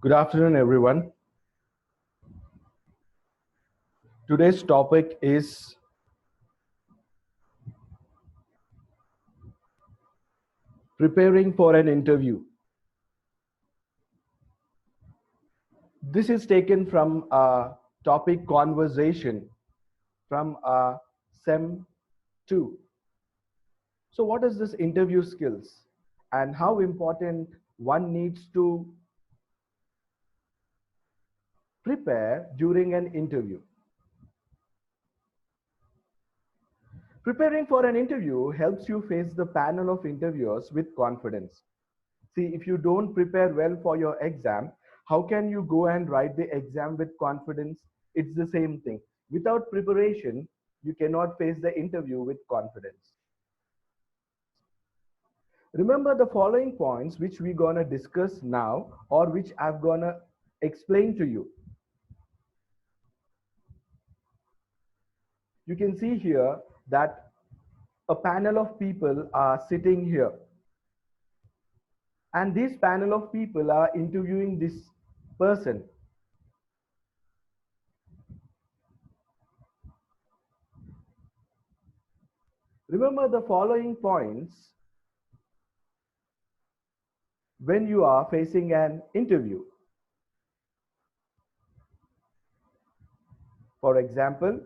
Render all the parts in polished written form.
Good afternoon, everyone. Today's topic is preparing for an interview. This is taken from a topic conversation from SEM 2. So, what is this interview skills and how important one needs to prepare during an interview? Preparing for an interview helps you face the panel of interviewers with confidence. See, if you don't prepare well for your exam, how can you go and write the exam with confidence? It's the same thing. Without preparation, you cannot face the interview with confidence. Remember the following points which we're gonna discuss now or which I'm gonna explain to you. You can see here that a panel of people are sitting here, and this panel of people are interviewing this person. Remember the following points when you are facing an interview. For example,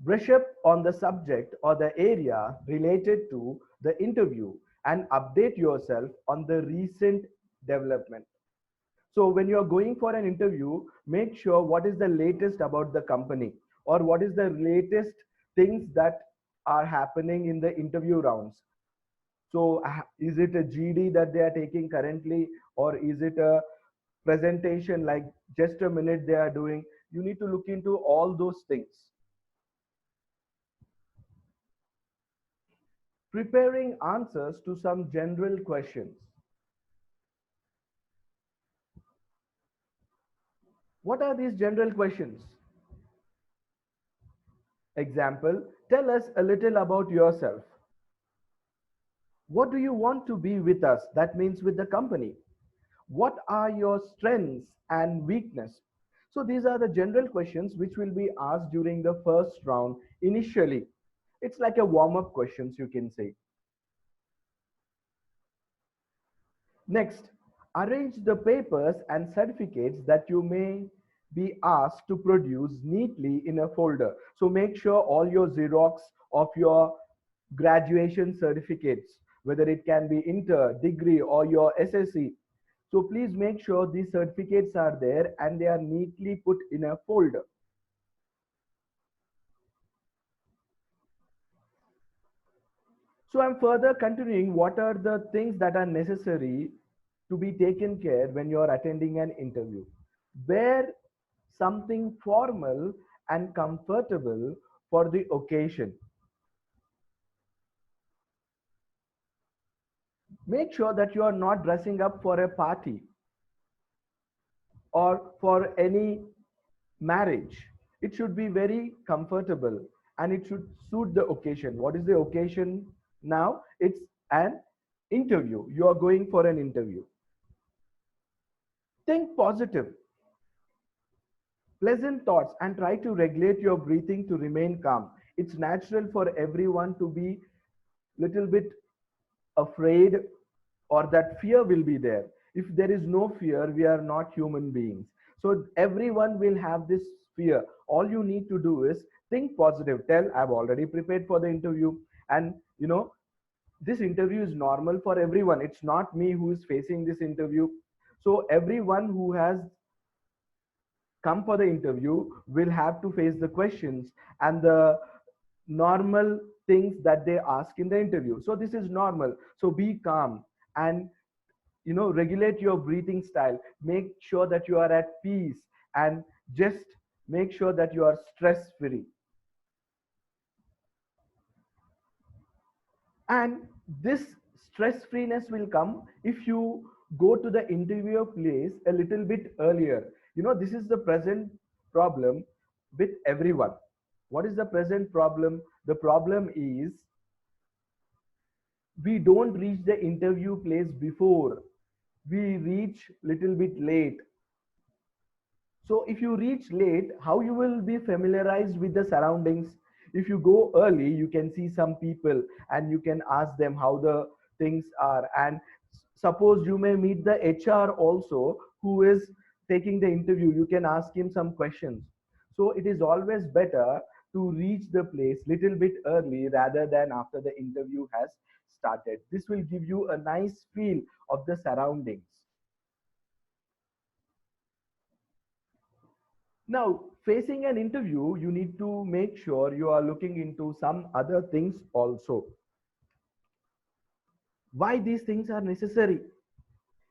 brush up on the subject or the area related to the interview and update yourself on the recent development. So when you are going for an interview, make sure what is the latest about the company or what is the latest things that are happening in the interview rounds. So is it a GD that they are taking currently, or is it a presentation like just a minute they are doing? You need to look into all those things. Preparing answers to some general questions. What are these general questions? Example, tell us a little about yourself. What do you want to be with us? That means with the company. What are your strengths and weakness? So these are the general questions which will be asked during the first round initially. It's like a warm-up questions, you can say. Next, arrange the papers and certificates that you may be asked to produce neatly in a folder. So make sure all your Xerox of your graduation certificates, whether it can be inter, degree, or your SSC. So please make sure these certificates are there and they are neatly put in a folder. So I'm further continuing what are the things that are necessary to be taken care when you're attending an interview. Wear something formal and comfortable for the occasion. Make sure that you are not dressing up for a party or for any marriage. It should be very comfortable and it should suit the occasion. What is the occasion now? It's an interview. You are going for an interview. Think positive, pleasant thoughts, and try to regulate your breathing to remain calm. It's natural for everyone to be little bit afraid, or that fear will be there. If there is no fear, we are not human beings. So everyone will have this fear. All you need to do is think positive. Tell, I've already prepared for the interview, and this interview is normal for everyone. It's not me who is facing this interview. So everyone who has come for the interview will have to face the questions and the normal things that they ask in the interview. So this is normal. So be calm and regulate your breathing style. Make sure that you are at peace and just make sure that you are stress free. And this stress freeness will come if you go to the interview place a little bit earlier. This is the present problem with everyone. What is the present problem? The problem is we don't reach the interview place before. we reach little bit late. So if you reach late, how you will be familiarized with the surroundings? If you go early, you can see some people and you can ask them how the things are. And suppose you may meet the HR also who is taking the interview, you can ask him some questions. So it is always better to reach the place little bit early rather than after the interview has started. This will give you a nice feel of the surroundings. Now, facing an interview, you need to make sure you are looking into some other things also. Why these things are necessary?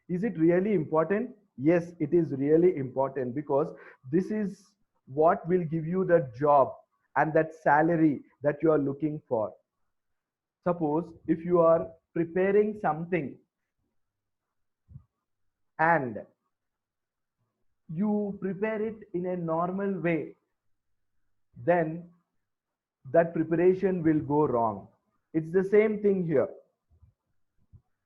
Is it really important? Yes, it is really important because this is what will give you the job and that salary that you are looking for. Suppose if you are preparing something and you prepare it in a normal way, then that preparation will go wrong. It's the same thing here.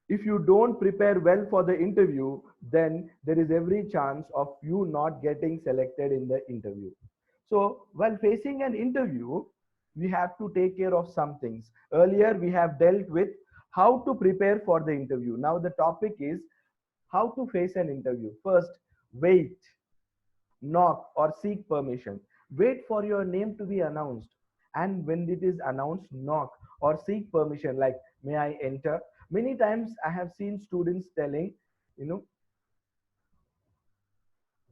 If you don't prepare well for the interview, then there is every chance of you not getting selected in the interview. So while facing an interview, we have to take care of some things. Earlier we have dealt with how to prepare for the interview. Now the topic is how to face an interview. First, wait, knock or seek permission. Wait for your name to be announced, and when it is announced, knock or seek permission, like, may I enter? Many times I have seen students telling, you know,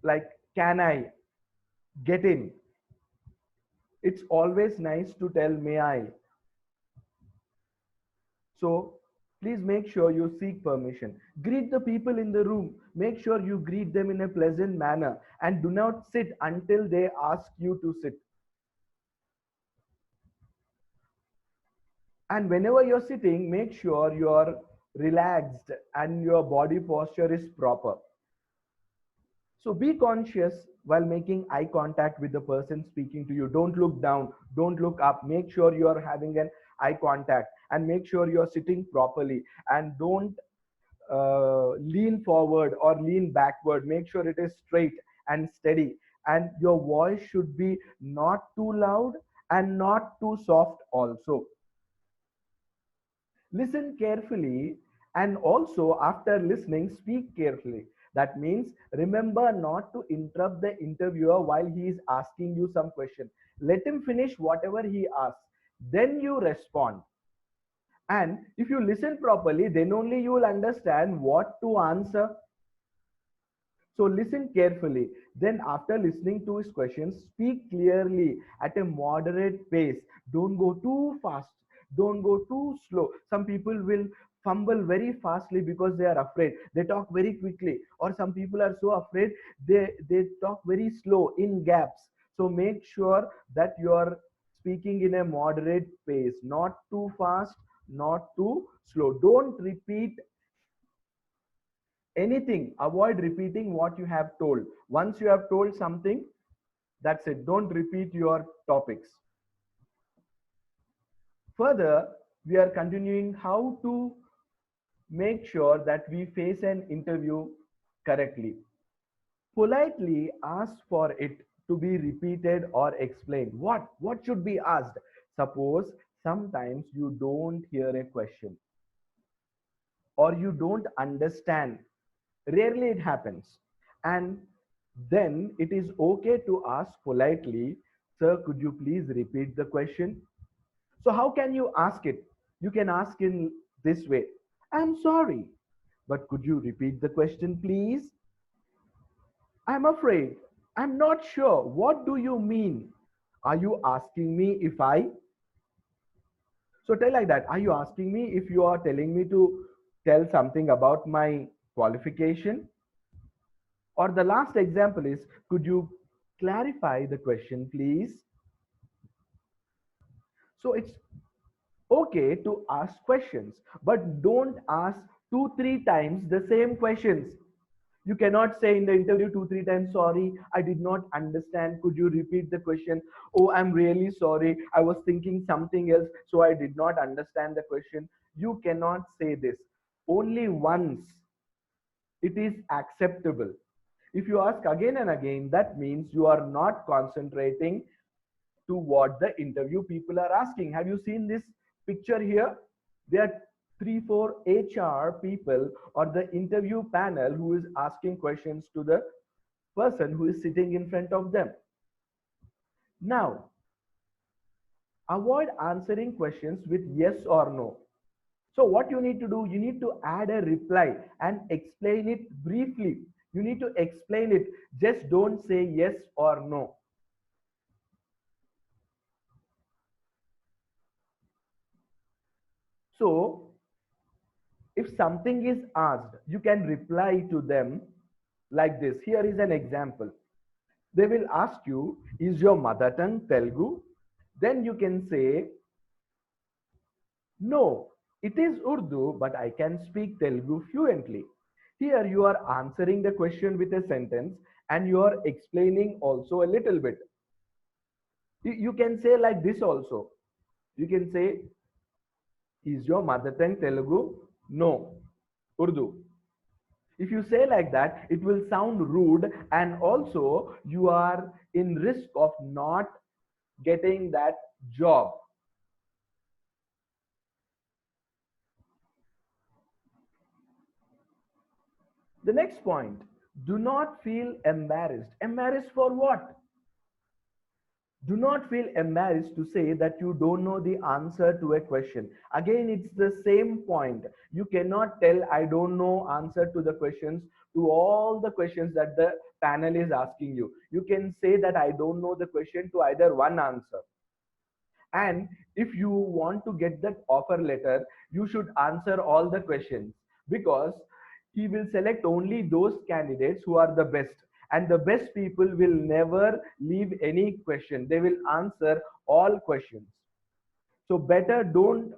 like, can I get in? It's always nice to tell, may I. So please make sure you seek permission. Greet the people in the room. Make sure you greet them in a pleasant manner and do not sit until they ask you to sit. And whenever you're sitting, make sure you're relaxed and your body posture is proper. So be conscious while making eye contact with the person speaking to you. Don't look down, don't look up. Make sure you are having an eye contact and make sure you're sitting properly, and don't lean forward or lean backward. Make sure it is straight and steady, and your voice should be not too loud and not too soft also. Listen carefully, and also after listening, speak carefully. That means remember not to interrupt the interviewer while he is asking you some question. Let him finish whatever he asks, then you respond. And if you listen properly, then only you will understand what to answer. So listen carefully. Then after listening to his questions, speak clearly at a moderate pace. Don't go too fast. Don't go too slow. Some people will fumble very fastly because they are afraid. They talk very quickly. Or some people are so afraid they talk very slow in gaps. So make sure that you are speaking in a moderate pace, not too fast, not too slow. Don't repeat anything. Avoid repeating what you have told. Once you have told something, that's it. Don't repeat your topics. Further, we are continuing how to make sure that we face an interview correctly. Politely ask for it to be repeated or explained. What should be asked? Suppose sometimes you don't hear a question or you don't understand. Rarely it happens. And then it is okay to ask politely, sir, could you please repeat the question? So, how can you ask it? You can ask in this way: I'm sorry, but could you repeat the question, please? I'm afraid. I'm not sure. What do you mean? Are you asking me if I? So, tell like that. Are you asking me if you are telling me to tell something about my qualification? Or the last example is, could you clarify the question, please? So it's okay to ask questions, but don't ask two, three times the same questions. You cannot say in the interview two, three times, sorry, I did not understand. Could you repeat the question? Oh, I'm really sorry. I was thinking something else, so I did not understand the question. You cannot say this. Only once it is acceptable. If you ask again and again, that means you are not concentrating to what the interview people are asking. Have you seen this picture here? There are 3 4 HR people or the interview panel who is asking questions to the person who is sitting in front of them. Now, avoid answering questions with yes or no. So what you need to do, you need to add a reply and explain it briefly. You need to explain it. Just don't say yes or no. So if something is asked, you can reply to them like this. Here is an example. They will ask you, is your mother tongue Telugu? Then you can say, no, it is Urdu, but I can speak Telugu fluently. Here you are answering the question with a sentence and you are explaining also a little bit. You can say like this also. You can say, is your mother tongue Telugu? No, Urdu. If you say like that, it will sound rude, and also you are in risk of not getting that job. The next point, do not feel embarrassed. Embarrassed for what? Do not feel embarrassed to say that you don't know the answer to a question. Again, it's the same point. You cannot tell I don't know answer to the questions, to all the questions that the panel is asking you. You can say that I don't know the question to either one answer. And if you want to get that offer letter, you should answer all the questions, because he will select only those candidates who are the best. And the best people will never leave any question. They will answer all questions. So better don't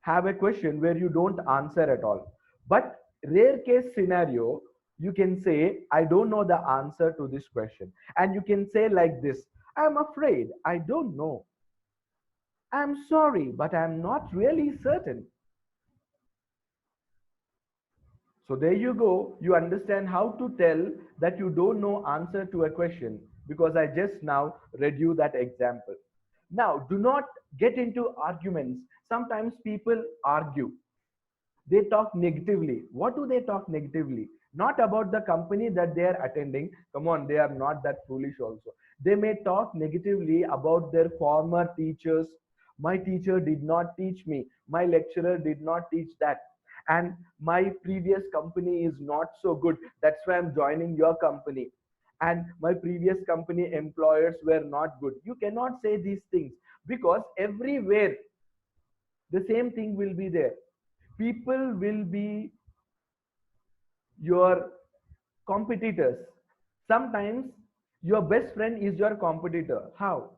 have a question where you don't answer at all. But rare case scenario, you can say, I don't know the answer to this question. And you can say like this, I'm afraid I don't know. I'm sorry, but I'm not really certain. So there you go. You understand how to tell that you don't know answer to a question, because I just now read you that example. Now, do not get into arguments. Sometimes people argue. They talk negatively. What do they talk negatively? Not about the company that they are attending. Come on, they are not that foolish also. They may talk negatively about their former teachers. My teacher did not teach me. My lecturer did not teach that. And my previous company is not so good. That's why I'm joining your company. And my previous company employers were not good. You cannot say these things, because everywhere the same thing will be there. People will be your competitors. Sometimes your best friend is your competitor. How?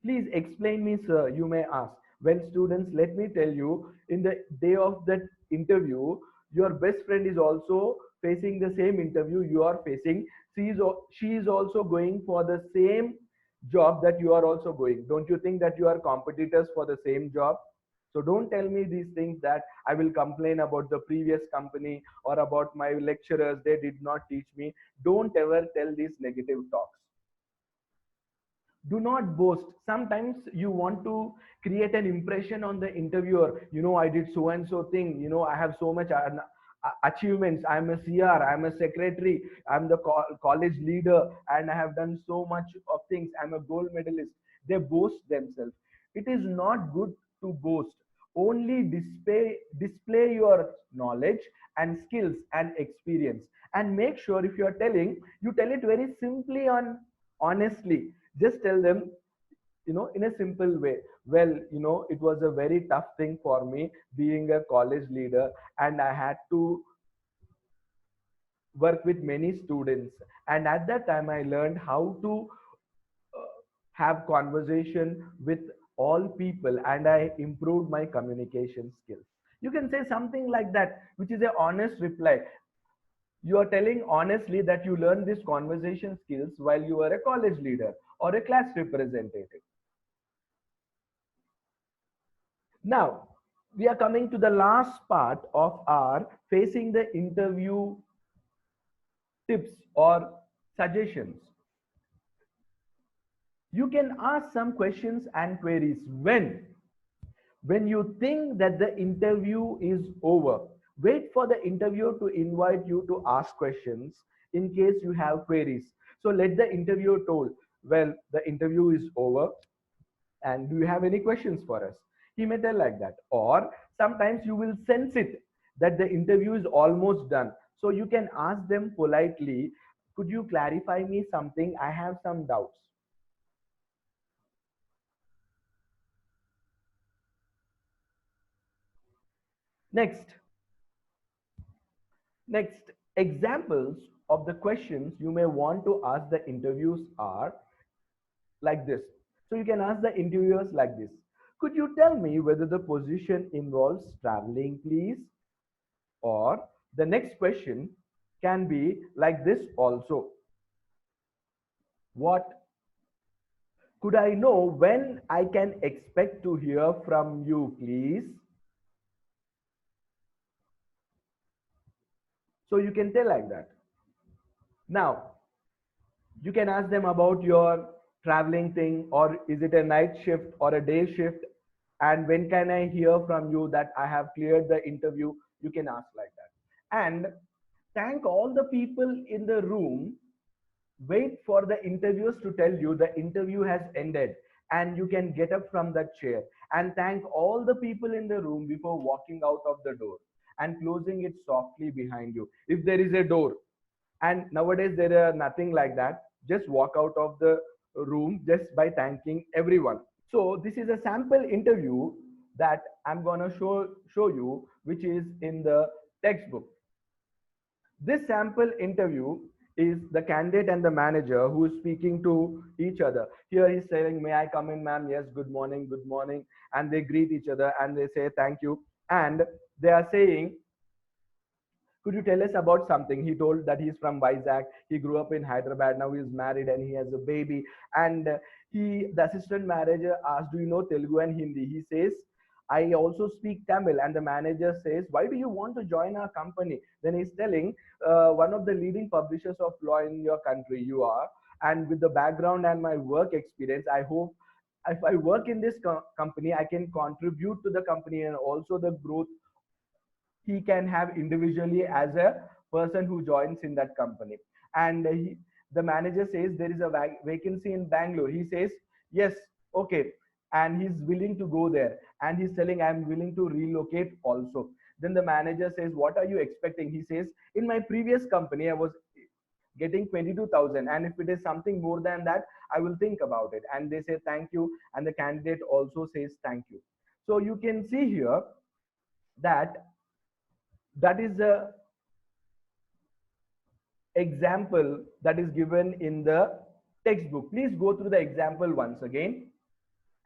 Please explain me, sir, you may ask. Well, students, let me tell you, in the day of that interview, your best friend is also facing the same interview you are facing. She is also going for the same job that you are also going. Don't you think that you are competitors for the same job? So don't tell me these things that I will complain about the previous company or about my lecturers, they did not teach me. Don't ever tell these negative talks. Do not boast. Sometimes you want to create an impression on the interviewer. I did so and so thing. I have so much achievements. I'm a CR, I'm a secretary, I'm the college leader, and I have done so much of things. I'm a gold medalist. They boast themselves. It is not good to boast. Only display your knowledge and skills and experience. And make sure, if you are telling, you tell it very simply and honestly. Just tell them, in a simple way. Well, it was a very tough thing for me being a college leader, and I had to work with many students. And at that time, I learned how to have conversation with all people, and I improved my communication skills. You can say something like that, which is a honest reply. You are telling honestly that you learned this conversation skills while you were a college leader or a class representative. Now, we are coming to the last part of our facing the interview tips or suggestions. You can ask some questions and queries when you think that the interview is over. Wait for the interviewer to invite you to ask questions in case you have queries. So let the interviewer told, well, the interview is over and do you have any questions for us? He may tell like that. Or sometimes you will sense it that the interview is almost done. So you can ask them politely, could you clarify me something? I have some doubts. Next, Next, examples of the questions you may want to ask the interviews are like this. So you can ask the interviewers like this. Could you tell me whether the position involves traveling, please? Or the next question can be like this also. What could I know when I can expect to hear from you, please? So you can tell like that. Now, you can ask them about your traveling thing, or is it a night shift or a day shift, and when can I hear from you that I have cleared the interview. You can ask like that. And thank all the people in the room. Wait for the interviewers to tell you the interview has ended, and you can get up from that chair and thank all the people in the room before walking out of the door and closing it softly behind you if there is a door. And nowadays there are nothing like that. Just walk out of the room just by thanking everyone. So this is a sample interview that I'm going to show you, which is in the textbook. This sample interview is the candidate and the manager who is speaking to each other. Here he's saying, may I come in, ma'am? Yes, good morning, good morning. And they greet each other and they say thank you. And they are saying, could you tell us about something? He told that he's from Vizag. He grew up in Hyderabad. Now he's married and he has a baby. And the assistant manager asked, do you know Telugu and Hindi? He says, I also speak Tamil. And the manager says, why do you want to join our company? Then he's telling, one of the leading publishers of law in your country, you are. And with the background and my work experience, I hope if I work in this company, I can contribute to the company and also the growth he can have individually as a person who joins in that company. And the manager says there is a vacancy in Bangalore. He says yes, okay, and he's willing to go there, and he's telling I'm willing to relocate also. Then the manager says, what are you expecting? He says, in my previous company I was getting 22,000, and if it is something more than that, I will think about it. And they say thank you, and the candidate also says thank you. So you can see here that that is a example that is given in the textbook. Please go through the example once again.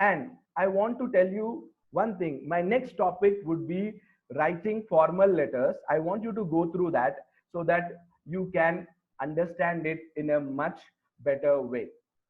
And I want to tell you one thing. My next topic would be writing formal letters. I want you to go through that so that you can understand it in a much better way.